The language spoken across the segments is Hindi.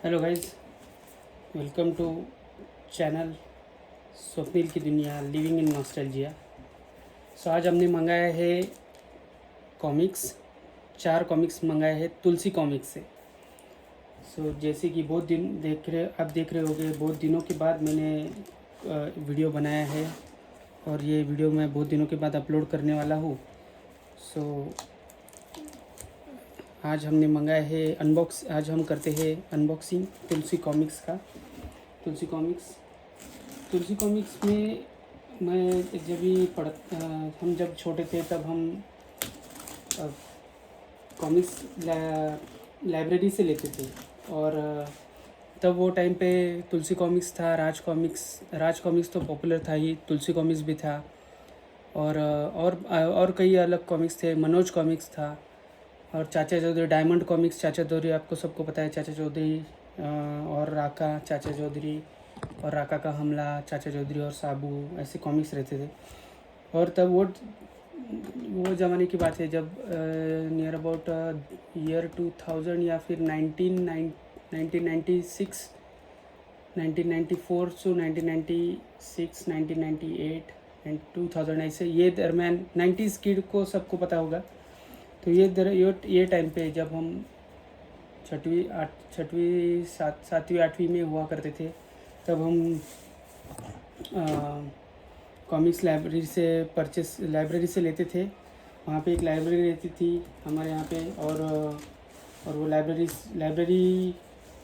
Hello guys, welcome to channel Swapnil की दुनिया लिविंग इन नॉस्टैल्जिया। सो आज हमने मंगाया है कॉमिक्स। 4 कॉमिक्स मंगाए हैं तुलसी कॉमिक्स से। जैसे कि बहुत दिन आप देख रहे होंगे, बहुत दिनों के बाद मैंने वीडियो बनाया है और ये वीडियो मैं बहुत दिनों के बाद अपलोड करने वाला हूँ। सो आज हमने मंगाया है आज हम करते हैं अनबॉक्सिंग तुलसी कॉमिक्स का। तुलसी कॉमिक्स में मैं जब भी हम जब छोटे थे तब हम कॉमिक्स लाइब्रेरी से लेते थे। और तब वो टाइम पे तुलसी कॉमिक्स था, राज कॉमिक्स तो पॉपुलर था ही, तुलसी कॉमिक्स भी था। और कई अलग कॉमिक्स थे, मनोज कॉमिक्स था और चाचा चौधरी, डायमंड कॉमिक्स, चाचा चौधरी आपको सबको पता है, चाचा चौधरी और राका, चाचा चौधरी और राका का हमला, चाचा चौधरी और साबू, ऐसे कॉमिक्स रहते थे। और तब वो ज़माने की बात है जब नियर अबाउट ईयर 2000 या फिर 1996, 1994 से 1996, 1998 एंड 2000, ऐसे ये दरम्यान 90s किड को सबको पता होगा। तो ये टाइम पे जब हम सातवीं आठवीं में हुआ करते थे, तब हम कॉमिक्स लाइब्रेरी से लेते थे। वहाँ पे एक लाइब्रेरी रहती थी हमारे यहाँ पे। और वो लाइब्रेरी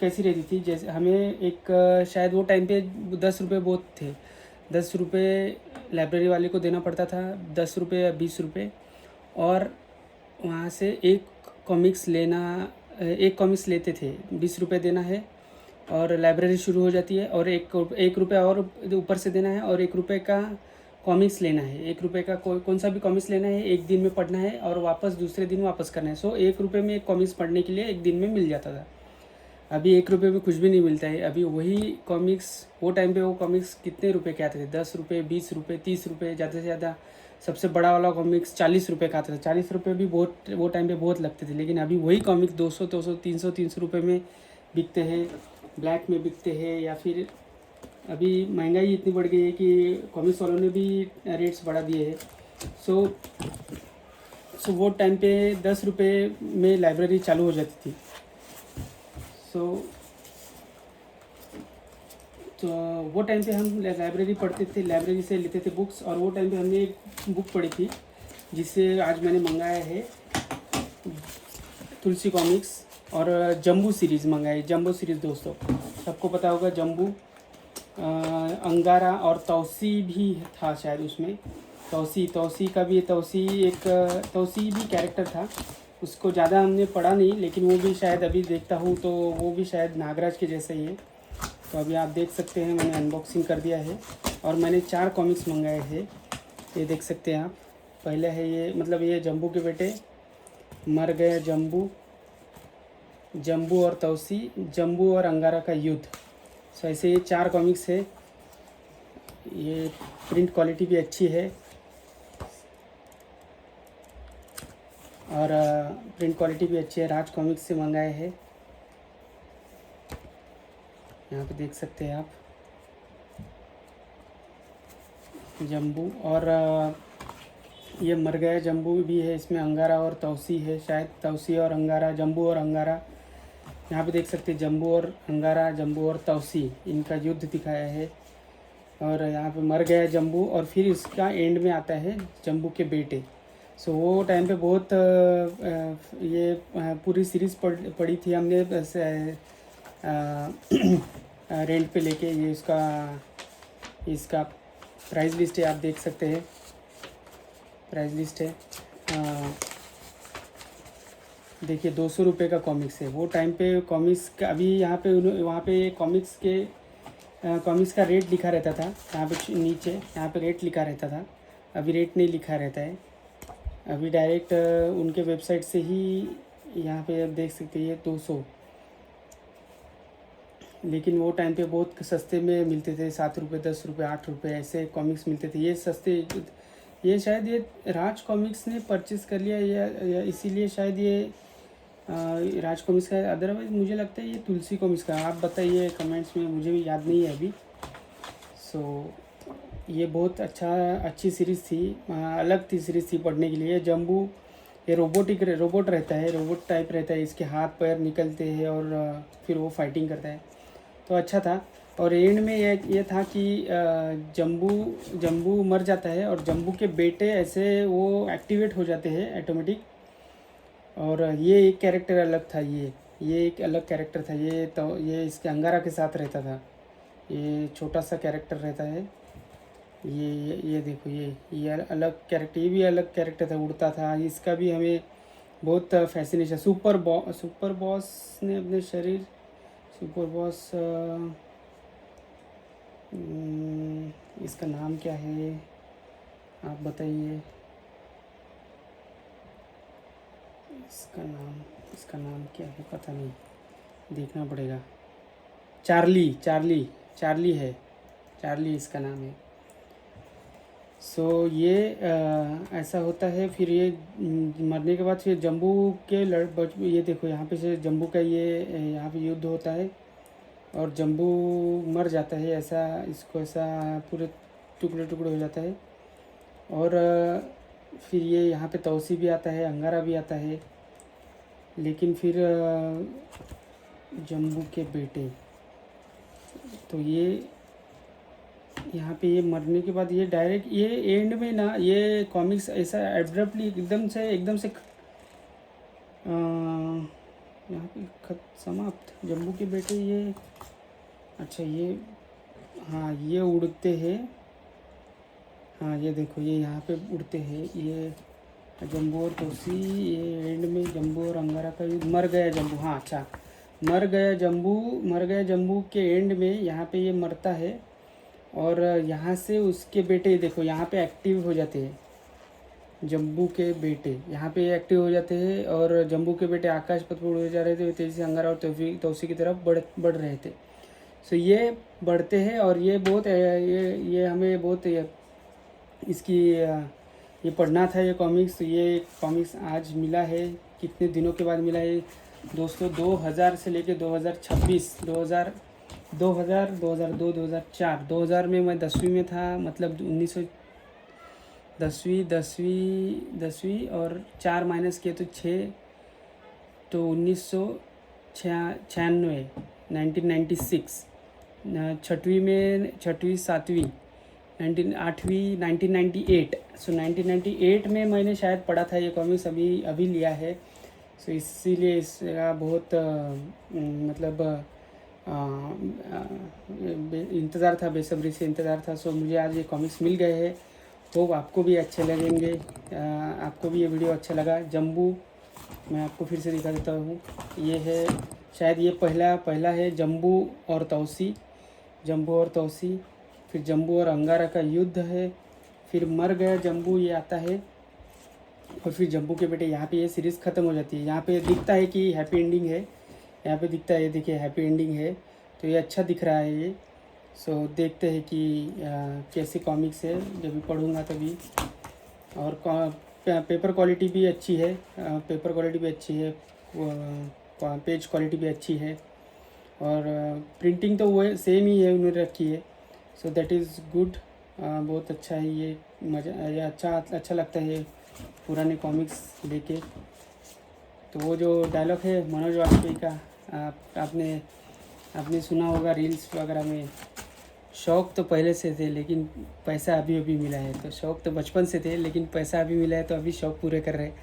कैसी रहती थी, जैसे हमें एक शायद वो टाइम पे 10 रुपये बहुत थे। 10 रुपये लाइब्रेरी वाले को देना पड़ता था, 10 रुपये या 20 रुपये। और वहाँ से एक कॉमिक्स लेते थे, 20 रुपये देना है और लाइब्रेरी शुरू हो जाती है। और एक रुपये और ऊपर से देना है और 1 रुपये का कॉमिक्स लेना है। 1 रुपये का कौन सा भी कॉमिक्स लेना है, एक दिन में पढ़ना है और वापस दूसरे दिन वापस करना है। 1 रुपये में एक कॉमिक्स पढ़ने के लिए एक दिन में मिल जाता था। अभी 1 रुपये में कुछ भी नहीं मिलता है। अभी वही कॉमिक्स, वो टाइम पे वो कॉमिक्स कितने रुपए के आते थे? 10 रुपये, 20 रुपये, 30 रुपये, ज़्यादा से ज़्यादा सबसे बड़ा वाला कॉमिक्स 40 रुपये का आता था। 40 रुपये भी बहुत, वो टाइम पे बहुत लगते थे। लेकिन अभी वही कॉमिक्स 200, 300 रुपये में बिकते हैं, ब्लैक में बिकते हैं। या फिर अभी महंगाई इतनी बढ़ गई है कि कॉमिक्स वालों ने भी रेट्स बढ़ा दिए हैं। सो वो टाइम पे 10 रुपये में लाइब्रेरी चालू हो जाती थी। तो वो टाइम पे हम लाइब्रेरी पढ़ते थे, लाइब्रेरी से लेते थे बुक्स। और वो टाइम पे हमने एक बुक पढ़ी थी जिससे आज मैंने मंगाया है तुलसी कॉमिक्स। और जम्बू सीरीज़ मंगाई, जम्बू सीरीज़ दोस्तों सबको पता होगा। जम्बू, अंगारा और तौसी भी था शायद उसमें। तौसी का भी, तौसी भी कैरेक्टर था। उसको ज़्यादा हमने पढ़ा नहीं, लेकिन वो भी शायद अभी देखता हूँ तो वो भी शायद नागराज के जैसे ही है। तो अभी आप देख सकते हैं, मैंने अनबॉक्सिंग कर दिया है और मैंने 4 कॉमिक्स मंगाए हैं। ये देख सकते हैं आप। पहले है ये, मतलब ये जम्बू के बेटे, मर गए जम्बू, जम्बू और तौसी, जम्बू और अंगारा का युद्ध। सो ऐसे ये 4 कॉमिक्स है। ये प्रिंट क्वालिटी भी अच्छी है और प्रिंट क्वालिटी भी अच्छी है। राज कॉमिक्स से मंगाए हैं। यहाँ पे देख सकते हैं आप जम्बू। और ये मर गया जम्बू भी है इसमें, अंगारा और तौसी है शायद, तौसी और अंगारा, जम्बू और अंगारा। यहाँ पे देख सकते हैं जम्बू और अंगारा, जम्बू और तौसी, इनका युद्ध दिखाया है। और यहाँ पे मर गया जम्बू और फिर इसका एंड में आता है जम्बू के बेटे। सो वो टाइम पे बहुत ये पूरी सीरीज़ पढ़ी थी हमने रेंट पे लेके। ये इसका प्राइस लिस्ट है, आप देख सकते हैं, प्राइस लिस्ट है। देखिए 200 रुपये का कॉमिक्स है। वो टाइम पे कॉमिक्स का, अभी यहाँ पे वहाँ पे कॉमिक्स का रेट लिखा रहता था, यहाँ पे नीचे, यहाँ पे रेट लिखा रहता था। अभी रेट नहीं लिखा रहता है, अभी डायरेक्ट उनके वेबसाइट से ही यहाँ पे आप देख सकते हैं 200। लेकिन वो टाइम पे बहुत सस्ते में मिलते थे, 7 रुपये, 10 रुपये, 8 रुपये ऐसे कॉमिक्स मिलते थे। ये सस्ते, ये शायद ये राज कॉमिक्स ने परचेज़ कर लिया या इसीलिए शायद ये राज कॉमिक्स का है, अदरवाइज मुझे लगता है ये तुलसी कॉमिक्स का है। आप बताइए कमेंट्स में, मुझे भी याद नहीं है अभी। सो ये बहुत अच्छी सीरीज़ थी, अलग थी सीरीज़ थी पढ़ने के लिए। जम्बू ये रोबोट रहता है, रोबोट टाइप रहता है, इसके हाथ पैर निकलते हैं और फिर वो फाइटिंग करता है, तो अच्छा था। और एंड में ये था कि जम्बू मर जाता है और जम्बू के बेटे ऐसे वो एक्टिवेट हो जाते हैं ऑटोमेटिक। और ये एक कैरेक्टर अलग था, ये एक अलग कैरेक्टर था। ये इसके अंगारा के साथ रहता था, ये छोटा सा कैरेक्टर रहता है। ये देखो, ये अलग कैरेक्टर, ये भी अलग कैरेक्टर था, उड़ता था। इसका भी हमें बहुत फैसिनेशन। सुपर बॉस ने अपने शरीर, सुपर बॉस इसका नाम क्या है आप बताइए। इसका नाम क्या है पता नहीं, देखना पड़ेगा। चार्ली है, चार्ली इसका नाम है। सो ये ऐसा होता है। फिर ये मरने के बाद फिर जम्बू के ये देखो यहाँ पे से जम्बू का यहाँ पे युद्ध होता है और जम्बू मर जाता है, ऐसा इसको ऐसा पूरे टुकड़े टुकड़े हो जाता है। और फिर ये यहाँ पे तौसी भी आता है, अंगारा भी आता है। लेकिन फिर जम्बू के बेटे, तो ये यहाँ पे ये मरने के बाद ये डायरेक्ट ये एंड में ना, ये कॉमिक्स ऐसा एब्रप्टली एकदम से यहाँ पे समाप्त। जम्बू के बेटे ये, अच्छा ये, हाँ ये उड़ते हैं, हाँ ये देखो ये यहाँ पे उड़ते हैं। ये जम्बू और तोसी, ये एंड में जम्बू और अंगारा का मर गया जम्बू, हाँ अच्छा मर गया जम्बू के एंड में यहाँ पे ये मरता है। और यहाँ से उसके बेटे देखो यहाँ पे एक्टिव हो जाते हैं, जम्बू के बेटे यहाँ पे एक्टिव हो जाते हैं। और जम्बू के बेटे आकाश पथ पर उड़े जा रहे थे, तेजी से अंगारा और तौसी की तरफ बढ़ रहे थे। सो ये बढ़ते हैं और ये बहुत ये हमें बहुत इसकी ये पढ़ना था ये कॉमिक्स। ये कॉमिक्स आज मिला है, कितने दिनों के बाद मिला है दोस्तों, 2000 से लेके 2026, 2000 में मैं 10वीं में था, मतलब 10वीं और 4 माइनस किए तो 6, तो 1996, 1996। 7वीं 1998। सो 1998 में मैंने शायद पढ़ा था ये कॉमिक्स, अभी लिया है। सो इसीलिए इसका बहुत मतलब इंतज़ार था, बेसब्री से इंतज़ार था। सो मुझे आज ये कॉमिक्स मिल गए हैं। होप आपको भी अच्छे लगेंगे, आपको भी ये वीडियो अच्छा लगा। जम्बू मैं आपको फिर से दिखा देता हूँ, ये है शायद ये पहला है जम्बू और तौसी, फिर जम्बू और अंगारा का युद्ध है, फिर मर गया जम्बू ये आता है, और फिर जम्बू के बेटे। यहाँ पे ये सीरीज़ ख़त्म हो जाती है। यहाँ पे दिखता है कि हैप्पी एंडिंग है, यहाँ पे दिखता है, ये देखिए हैप्पी एंडिंग है, तो ये अच्छा दिख रहा है ये। सो देखते हैं कि कैसे कॉमिक्स है, जब भी पढ़ूँगा तभी। और पेपर क्वालिटी भी अच्छी है, पेज क्वालिटी भी अच्छी है, और प्रिंटिंग तो वो सेम ही है उन्होंने रखी है। सो दैट इज़ गुड, बहुत अच्छा है ये। ये अच्छा लगता है पुराने कॉमिक्स लेके। तो वो जो डायलॉग है मनोज वाजपेयी का, आपने सुना होगा रील्स वगैरह में, शौक़ तो पहले से थे लेकिन पैसा अभी मिला है। तो शौक़ तो बचपन से थे लेकिन पैसा अभी मिला है, तो अभी शौक़ पूरे कर रहे हैं।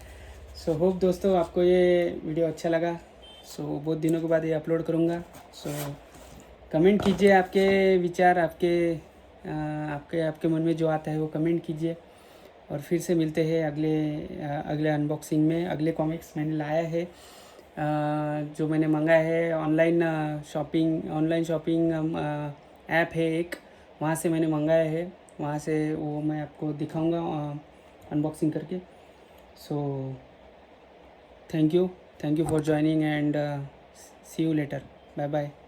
सो होप दोस्तों आपको ये वीडियो अच्छा लगा। सो बहुत दिनों के बाद ये अपलोड करूँगा। सो कमेंट कीजिए आपके विचार, आपके मन में जो आता है वो कमेंट कीजिए। और फिर से मिलते हैं अगले अनबॉक्सिंग में। अगले कॉमिक्स मैंने लाया है, जो मैंने मंगाया है ऑनलाइन शॉपिंग ऐप है एक, वहाँ से मैंने मंगाया है। वहाँ से वो मैं आपको दिखाऊंगा अनबॉक्सिंग करके। So thank you for joining and see you later, bye bye.